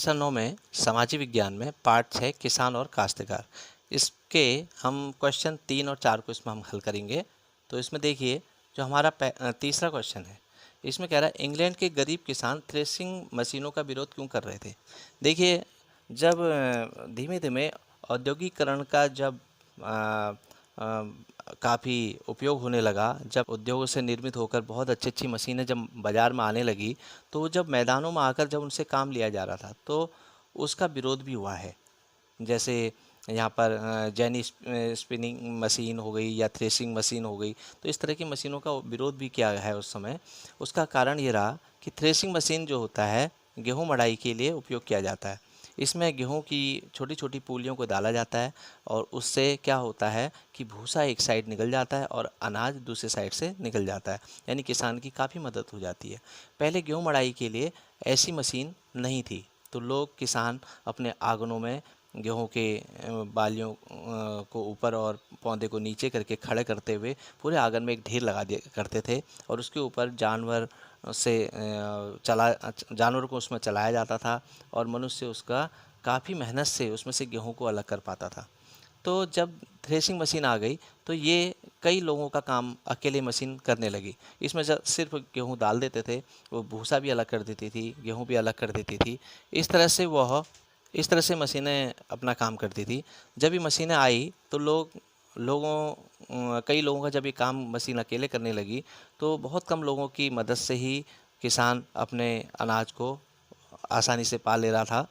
कक्षा 9 में सामाजिक विज्ञान में पाठ 6 किसान और काश्तकार। इसके हम क्वेश्चन 3 और 4 को इसमें हम हल करेंगे। तो इसमें देखिए जो हमारा तीसरा क्वेश्चन है, इसमें कह रहा है इंग्लैंड के गरीब किसान थ्रेसिंग मशीनों का विरोध क्यों कर रहे थे। देखिए जब धीमे धीमे औद्योगिकरण का जब काफ़ी उपयोग होने लगा, जब उद्योगों से निर्मित होकर बहुत अच्छी अच्छी मशीनें जब बाज़ार में आने लगी, तो जब मैदानों में आकर जब उनसे काम लिया जा रहा था तो उसका विरोध भी हुआ है। जैसे यहाँ पर जैनी स्पिनिंग मशीन हो गई या थ्रेसिंग मशीन हो गई, तो इस तरह की मशीनों का विरोध भी किया है उस समय। उसका कारण ये रहा कि थ्रेसिंग मशीन जो होता है गेहूँ मड़ाई के लिए उपयोग किया जाता है। इसमें गेहूं की छोटी छोटी पूलियों को डाला जाता है और उससे क्या होता है कि भूसा एक साइड निकल जाता है और अनाज दूसरे साइड से निकल जाता है, यानी किसान की काफ़ी मदद हो जाती है। पहले गेहूं मड़ाई के लिए ऐसी मशीन नहीं थी, तो लोग किसान अपने आंगनों में गेहूं के बालियों को ऊपर और पौधे को नीचे करके खड़े करते हुए पूरे आंगन में एक ढेर लगा दिया करते थे और उसके ऊपर जानवर को उसमें चलाया जाता था और मनुष्य उसका काफ़ी मेहनत से उसमें से गेहूं को अलग कर पाता था। तो जब थ्रेसिंग मशीन आ गई तो ये कई लोगों का काम अकेले मशीन करने लगी। इसमें जब सिर्फ गेहूं डाल देते थे, वो भूसा भी अलग कर देती थी, गेहूं भी अलग कर देती थी। इस तरह से मशीनें अपना काम करती थी। जब ये मशीनें आई तो कई लोगों का जब ये काम मशीन अकेले करने लगी तो बहुत कम लोगों की मदद से ही किसान अपने अनाज को आसानी से पा ले रहा था।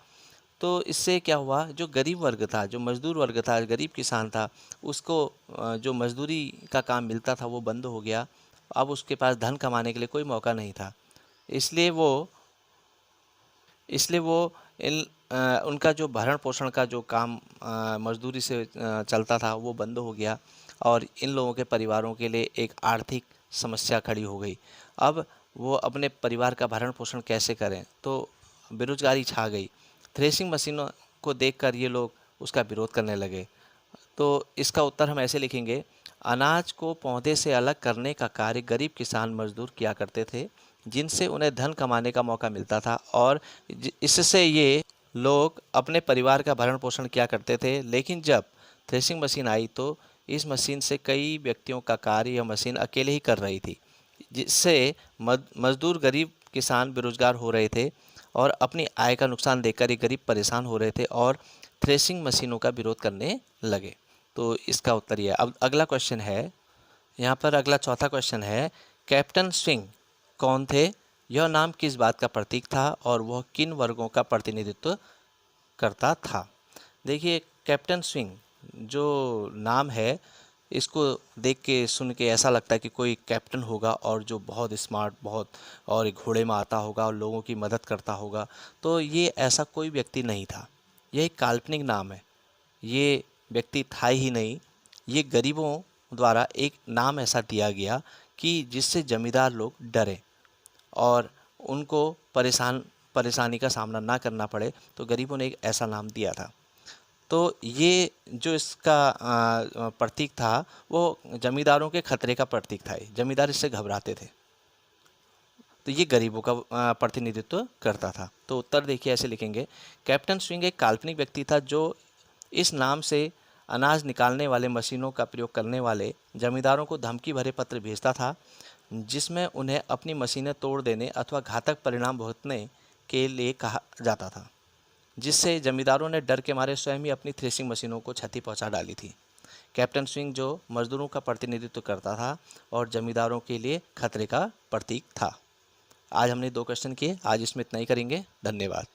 तो इससे क्या हुआ, जो गरीब वर्ग था, जो मज़दूर वर्ग था, गरीब किसान था, उसको जो मज़दूरी का काम मिलता था वो बंद हो गया। अब उसके पास धन कमाने के लिए कोई मौका नहीं था। इसलिए वो इसलिए वो उनका जो भरण पोषण का जो काम मजदूरी से चलता था वो बंद हो गया और इन लोगों के परिवारों के लिए एक आर्थिक समस्या खड़ी हो गई। अब वो अपने परिवार का भरण पोषण कैसे करें, तो बेरोजगारी छा गई। थ्रेसिंग मशीनों को देखकर ये लोग उसका विरोध करने लगे। तो इसका उत्तर हम ऐसे लिखेंगे, अनाज को पौधे से अलग करने का कार्य गरीब किसान मजदूर किया करते थे, जिनसे उन्हें धन कमाने का मौका मिलता था और इससे ये लोग अपने परिवार का भरण पोषण किया करते थे। लेकिन जब थ्रेसिंग मशीन आई तो इस मशीन से कई व्यक्तियों का कार्य यह मशीन अकेले ही कर रही थी, जिससे मजदूर गरीब किसान बेरोजगार हो रहे थे और अपनी आय का नुकसान देखकर ये गरीब परेशान हो रहे थे और थ्रेसिंग मशीनों का विरोध करने लगे। तो इसका उत्तर ये है। अब अगला क्वेश्चन है, यहाँ पर अगला चौथा क्वेश्चन है, कैप्टन स्विंग कौन थे, यह नाम किस बात का प्रतीक था और वह किन वर्गों का प्रतिनिधित्व करता था। देखिए कैप्टन स्विंग जो नाम है, इसको देख के सुन के ऐसा लगता है कि कोई कैप्टन होगा और जो बहुत स्मार्ट, बहुत और घोड़े में आता होगा और लोगों की मदद करता होगा। तो ये ऐसा कोई व्यक्ति नहीं था, यह एक काल्पनिक नाम है। ये व्यक्ति था ही नहीं, ये गरीबों द्वारा एक नाम ऐसा दिया गया कि जिससे जमींदार लोग डरे और उनको परेशानी का सामना ना करना पड़े, तो गरीबों ने एक ऐसा नाम दिया था। तो ये जो इसका प्रतीक था वो जमींदारों के खतरे का प्रतीक था। जमींदार इससे घबराते थे, तो ये गरीबों का प्रतिनिधित्व करता था। तो उत्तर देखिए ऐसे लिखेंगे, कैप्टन स्विंग एक काल्पनिक व्यक्ति था जो इस नाम से अनाज निकालने वाले मशीनों का प्रयोग करने वाले जमींदारों को धमकी भरे पत्र भेजता था, जिसमें उन्हें अपनी मशीनें तोड़ देने अथवा घातक परिणाम भुगतने के लिए कहा जाता था, जिससे जमींदारों ने डर के मारे स्वयं ही अपनी थ्रेसिंग मशीनों को क्षति पहुंचा डाली थी। कैप्टन स्विंग जो मजदूरों का प्रतिनिधित्व करता था और जमींदारों के लिए खतरे का प्रतीक था। आज हमने 2 क्वेश्चन किए, आज इसमें इतना ही करेंगे। धन्यवाद।